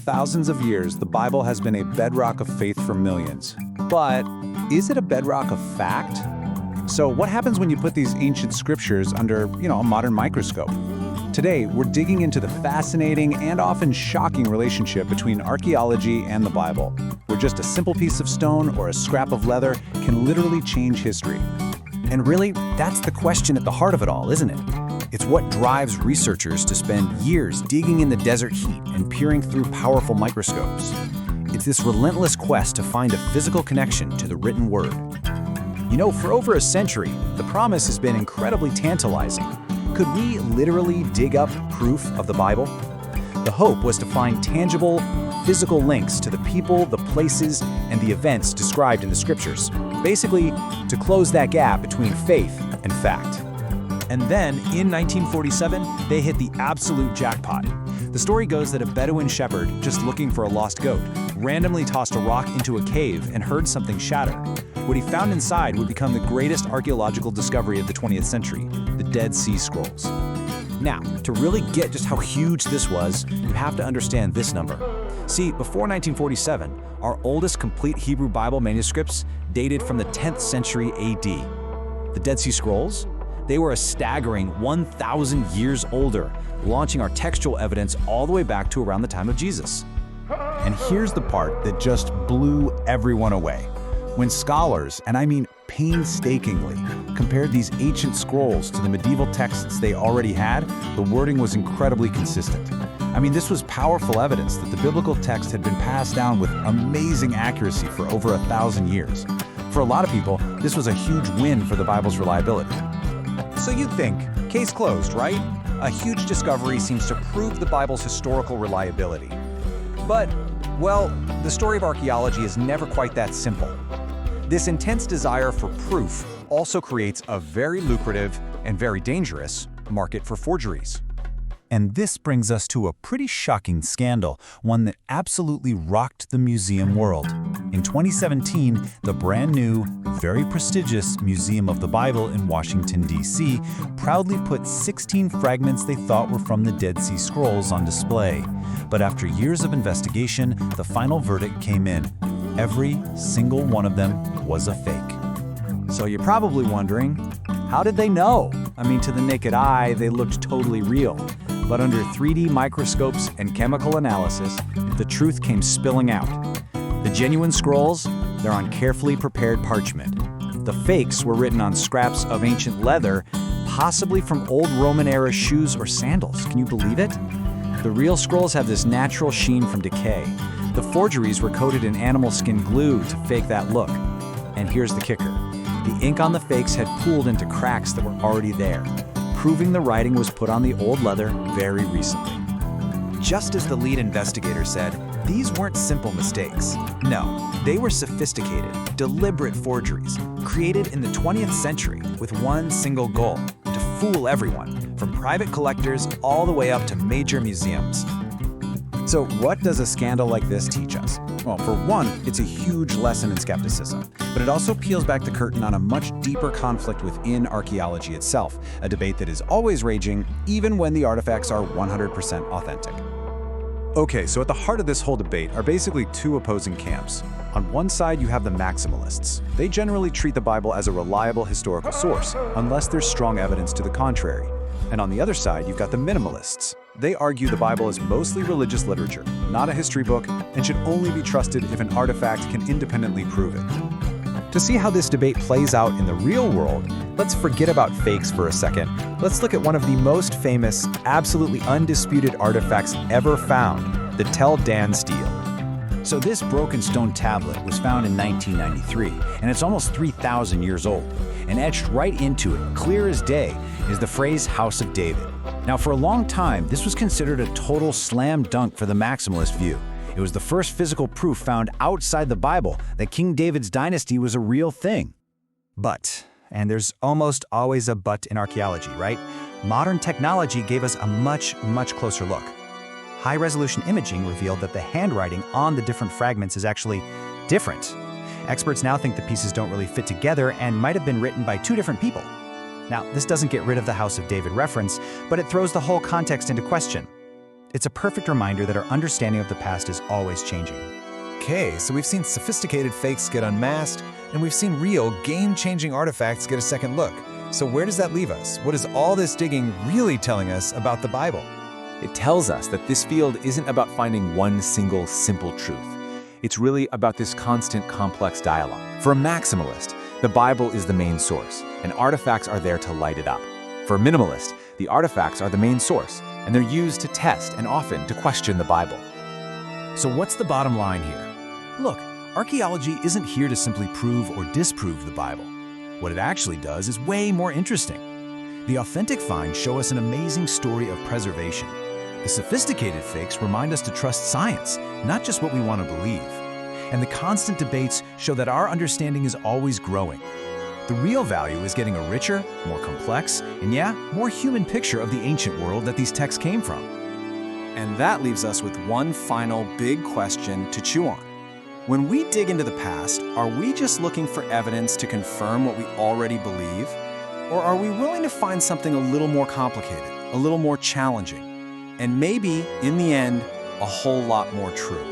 thousands of years, the Bible has been a bedrock of faith for millions. But is it a bedrock of fact? So what happens when you put these ancient scriptures under, a modern microscope? Today, we're digging into the fascinating and often shocking relationship between archaeology and the Bible, where just a simple piece of stone or a scrap of leather can literally change history. And really, that's the question at the heart of it all, isn't it? It's what drives researchers to spend years digging in the desert heat and peering through powerful microscopes. It's this relentless quest to find a physical connection to the written word. For over a century, the promise has been incredibly tantalizing. Could we literally dig up proof of the Bible? The hope was to find tangible, physical links to the people, the places, and the events described in the scriptures. Basically, to close that gap between faith and fact. And then, in 1947, they hit the absolute jackpot. The story goes that a Bedouin shepherd, just looking for a lost goat, randomly tossed a rock into a cave and heard something shatter. What he found inside would become the greatest archaeological discovery of the 20th century, the Dead Sea Scrolls. Now, to really get just how huge this was, you have to understand this number. See, before 1947, our oldest complete Hebrew Bible manuscripts dated from the 10th century AD. The Dead Sea Scrolls? They were a staggering 1,000 years older, launching our textual evidence all the way back to around the time of Jesus. And here's the part that just blew everyone away. When scholars, and I mean painstakingly, compared these ancient scrolls to the medieval texts they already had, the wording was incredibly consistent. This was powerful evidence that the biblical text had been passed down with amazing accuracy for over 1,000 years. For a lot of people, this was a huge win for the Bible's reliability. So you'd think, case closed, right? A huge discovery seems to prove the Bible's historical reliability. But, the story of archaeology is never quite that simple. This intense desire for proof also creates a very lucrative and very dangerous market for forgeries. And this brings us to a pretty shocking scandal, one that absolutely rocked the museum world. In 2017, the brand new, very prestigious Museum of the Bible in Washington, D.C. proudly put 16 fragments they thought were from the Dead Sea Scrolls on display. But after years of investigation, the final verdict came in. Every single one of them was a fake. So you're probably wondering, how did they know? To the naked eye, they looked totally real. But under 3D microscopes and chemical analysis, the truth came spilling out. The genuine scrolls, they're on carefully prepared parchment. The fakes were written on scraps of ancient leather, possibly from old Roman-era shoes or sandals. Can you believe it? The real scrolls have this natural sheen from decay. The forgeries were coated in animal skin glue to fake that look. And here's the kicker. The ink on the fakes had pooled into cracks that were already there, proving the writing was put on the old leather very recently. Just as the lead investigator said, these weren't simple mistakes. No, they were sophisticated, deliberate forgeries, created in the 20th century with one single goal: to fool everyone, from private collectors all the way up to major museums. So what does a scandal like this teach us? Well, for one, it's a huge lesson in skepticism, but it also peels back the curtain on a much deeper conflict within archaeology itself, a debate that is always raging, even when the artifacts are 100% authentic. Okay, so at the heart of this whole debate are basically two opposing camps. On one side, you have the maximalists. They generally treat the Bible as a reliable historical source, unless there's strong evidence to the contrary. And on the other side, you've got the minimalists. They argue the Bible is mostly religious literature, not a history book, and should only be trusted if an artifact can independently prove it. To see how this debate plays out in the real world, let's forget about fakes for a second. Let's look at one of the most famous, absolutely undisputed artifacts ever found, the Tel Dan stele. So this broken stone tablet was found in 1993, and it's almost 3,000 years old. And etched right into it, clear as day, is the phrase House of David. Now, for a long time, this was considered a total slam dunk for the maximalist view. It was the first physical proof found outside the Bible that King David's dynasty was a real thing. But, and there's almost always a but in archaeology, right? Modern technology gave us a much, much closer look. High-resolution imaging revealed that the handwriting on the different fragments is actually different. Experts now think the pieces don't really fit together and might have been written by two different people. Now, this doesn't get rid of the House of David reference, but it throws the whole context into question. It's a perfect reminder that our understanding of the past is always changing. Okay, so we've seen sophisticated fakes get unmasked, and we've seen real, game-changing artifacts get a second look. So where does that leave us? What is all this digging really telling us about the Bible? It tells us that this field isn't about finding one single simple truth. It's really about this constant, complex dialogue. For a maximalist, the Bible is the main source, and artifacts are there to light it up. For a minimalist, the artifacts are the main source, and they're used to test and often to question the Bible. So what's the bottom line here? Look, archaeology isn't here to simply prove or disprove the Bible. What it actually does is way more interesting. The authentic finds show us an amazing story of preservation. The sophisticated fakes remind us to trust science, not just what we want to believe. And the constant debates show that our understanding is always growing. The real value is getting a richer, more complex, and yeah, more human picture of the ancient world that these texts came from. And that leaves us with one final big question to chew on. When we dig into the past, are we just looking for evidence to confirm what we already believe? Or are we willing to find something a little more complicated, a little more challenging, and maybe, in the end, a whole lot more true?